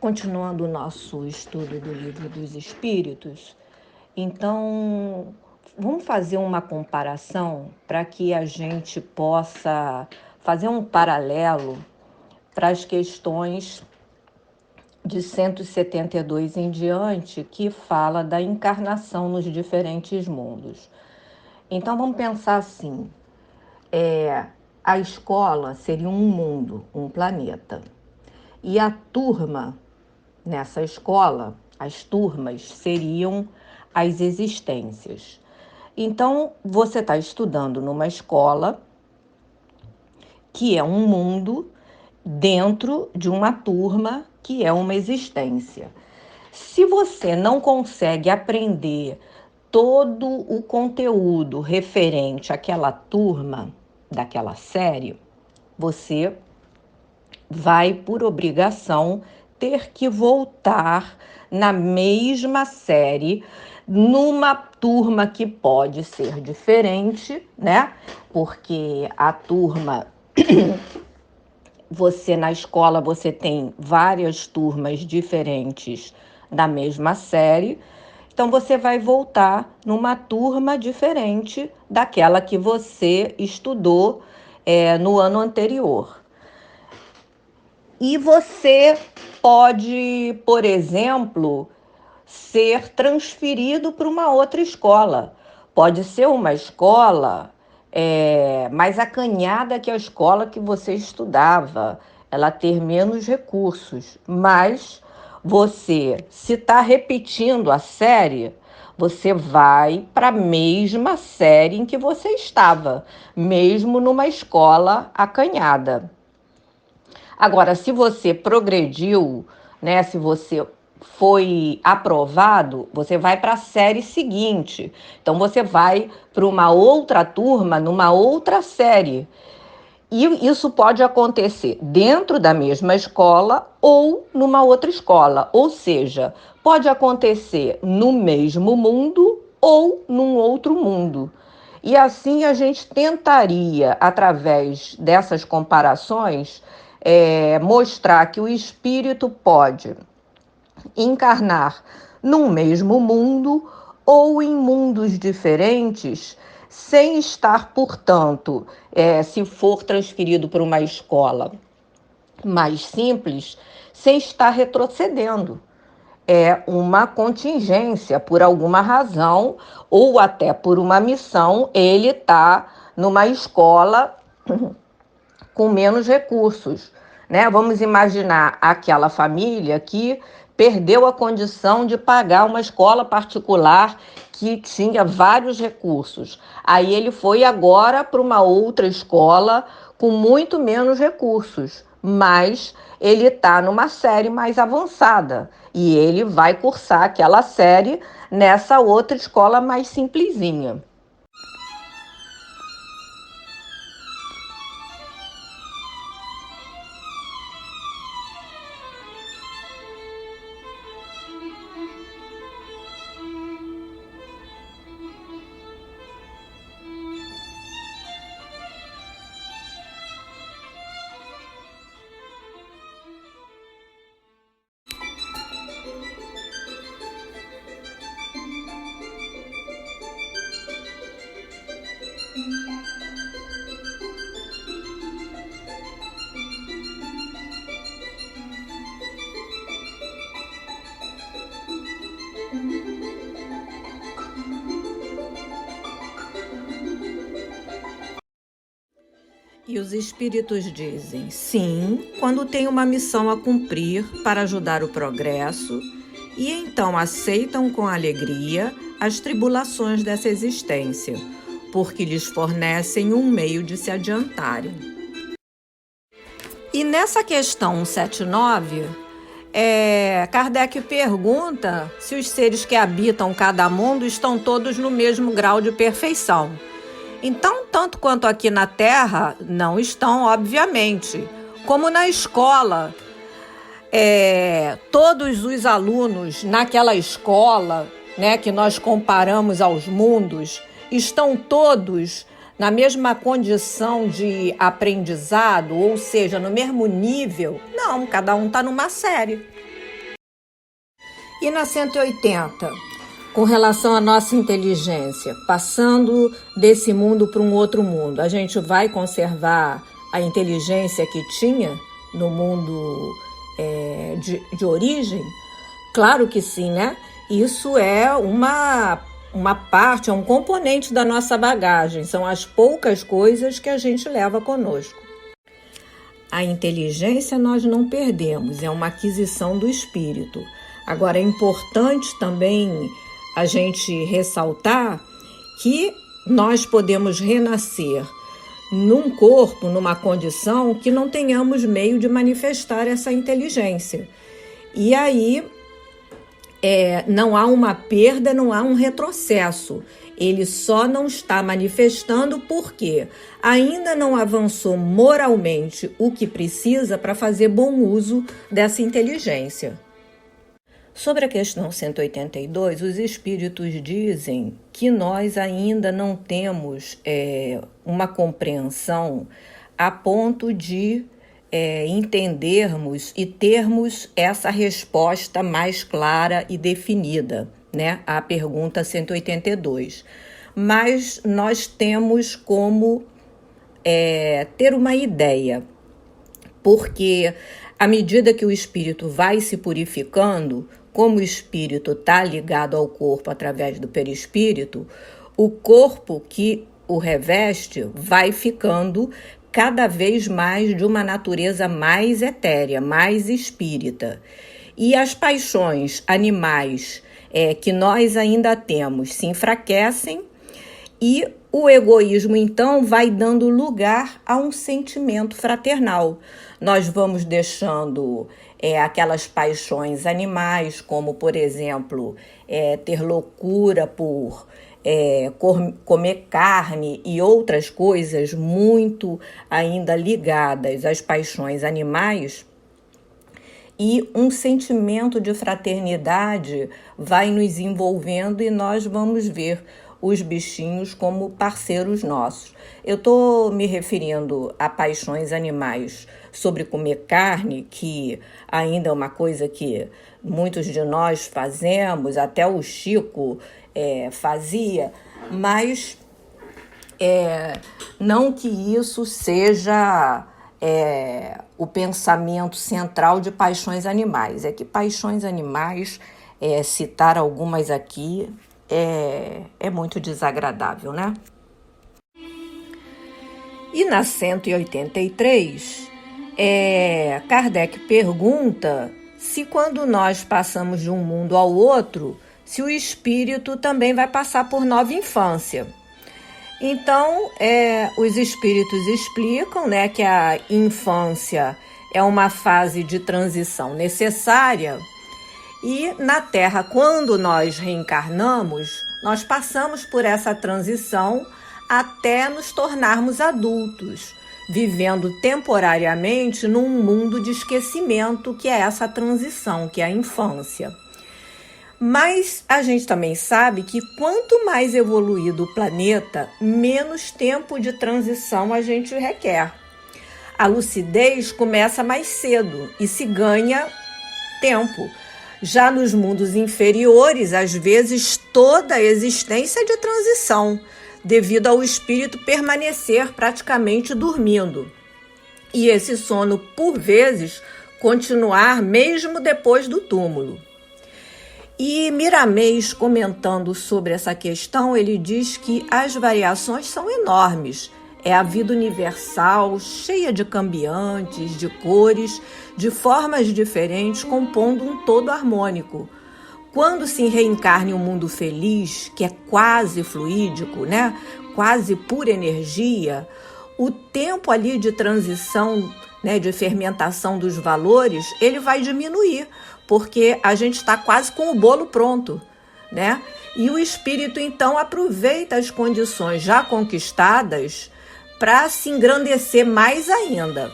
Continuando o nosso estudo do Livro dos Espíritos, então vamos fazer uma comparação para que a gente possa fazer um paralelo para as questões de 172 em diante, que fala da encarnação nos diferentes mundos. Então vamos pensar assim, a escola seria um mundo, um planeta, e a turma nessa escola, as turmas seriam as existências. Então, você está estudando numa escola que é um mundo dentro de uma turma que é uma existência. Se você não consegue aprender todo o conteúdo referente àquela turma daquela série, você vai, por obrigação, ter que voltar na mesma série, numa turma que pode ser diferente, né? Porque a turma, na escola você tem várias turmas diferentes da mesma série, então você vai voltar numa turma diferente daquela que você estudou no ano anterior. E você pode, por exemplo, ser transferido para uma outra escola. Pode ser uma escola mais acanhada que a escola que você estudava, ela ter menos recursos, mas você, se está repetindo a série, você vai para a mesma série em que você estava, mesmo numa escola acanhada. Agora, se você progrediu, né, se você foi aprovado, você vai para a série seguinte. Então, você vai para uma outra turma, numa outra série. E isso pode acontecer dentro da mesma escola ou numa outra escola. Ou seja, pode acontecer no mesmo mundo ou num outro mundo. E assim a gente tentaria, através dessas comparações, mostrar que o espírito pode encarnar num mesmo mundo ou em mundos diferentes, sem estar, portanto, se for transferido para uma escola mais simples, sem estar retrocedendo. É uma contingência, por alguma razão, ou até por uma missão, ele está numa escola com menos recursos, né? Vamos imaginar aquela família que perdeu a condição de pagar uma escola particular que tinha vários recursos. Aí ele foi agora para uma outra escola com muito menos recursos, mas ele está numa série mais avançada e ele vai cursar aquela série nessa outra escola mais simplesinha. E os espíritos dizem sim, quando tem uma missão a cumprir para ajudar o progresso, e então aceitam com alegria as tribulações dessa existência, porque lhes fornecem um meio de se adiantarem. E nessa questão 179, Kardec pergunta se os seres que habitam cada mundo estão todos no mesmo grau de perfeição. Então, tanto quanto aqui na Terra, não estão, obviamente. Como na escola, todos os alunos naquela escola, né, que nós comparamos aos mundos, estão todos na mesma condição de aprendizado, ou seja, no mesmo nível? Não, cada um está numa série. E na 180, com relação à nossa inteligência, passando desse mundo para um outro mundo, a gente vai conservar a inteligência que tinha no mundo de origem? Claro que sim, né? Isso é uma parte, é um componente da nossa bagagem, são as poucas coisas que a gente leva conosco. A inteligência nós não perdemos, é uma aquisição do espírito. Agora, é importante também a gente ressaltar que nós podemos renascer num corpo, numa condição que não tenhamos meio de manifestar essa inteligência. E aí não há uma perda, não há um retrocesso. Ele só não está manifestando porque ainda não avançou moralmente o que precisa para fazer bom uso dessa inteligência. Sobre a questão 182, os espíritos dizem que nós ainda não temos uma compreensão a ponto de entendermos e termos essa resposta mais clara e definida, né, à pergunta 182. Mas nós temos como ter uma ideia, porque à medida que o espírito vai se purificando, como o espírito está ligado ao corpo através do perispírito, o corpo que o reveste vai ficando cada vez mais de uma natureza mais etérea, mais espírita. E as paixões animais que nós ainda temos se enfraquecem e o egoísmo, então, vai dando lugar a um sentimento fraternal. Nós vamos deixando aquelas paixões animais, como, por exemplo, ter loucura por comer carne e outras coisas muito ainda ligadas às paixões animais, e um sentimento de fraternidade vai nos envolvendo e nós vamos ver os bichinhos como parceiros nossos. Eu estou me referindo a paixões animais sobre comer carne, que ainda é uma coisa que muitos de nós fazemos, até o Chico fazia, mas não que isso seja o pensamento central de paixões animais. É que paixões animais, citar algumas aqui, é muito desagradável, né? E na 183, Kardec pergunta se quando nós passamos de um mundo ao outro, se o espírito também vai passar por nova infância. Então, os espíritos explicam, né, que a infância é uma fase de transição necessária. E na Terra, quando nós reencarnamos, nós passamos por essa transição até nos tornarmos adultos, vivendo temporariamente num mundo de esquecimento, que é essa transição, que é a infância. Mas a gente também sabe que quanto mais evoluído o planeta, menos tempo de transição a gente requer. A lucidez começa mais cedo e se ganha tempo. Já nos mundos inferiores, às vezes, toda a existência é de transição, devido ao espírito permanecer praticamente dormindo. E esse sono, por vezes, continuar mesmo depois do túmulo. E Miramês, comentando sobre essa questão, ele diz que as variações são enormes. É a vida universal, cheia de cambiantes, de cores, de formas diferentes, compondo um todo harmônico. Quando se reencarna em um mundo feliz, que é quase fluídico, né? Quase pura energia, o tempo ali de transição, né, de fermentação dos valores, ele vai diminuir, porque a gente está quase com o bolo pronto, né? E o espírito, então, aproveita as condições já conquistadas para se engrandecer mais ainda.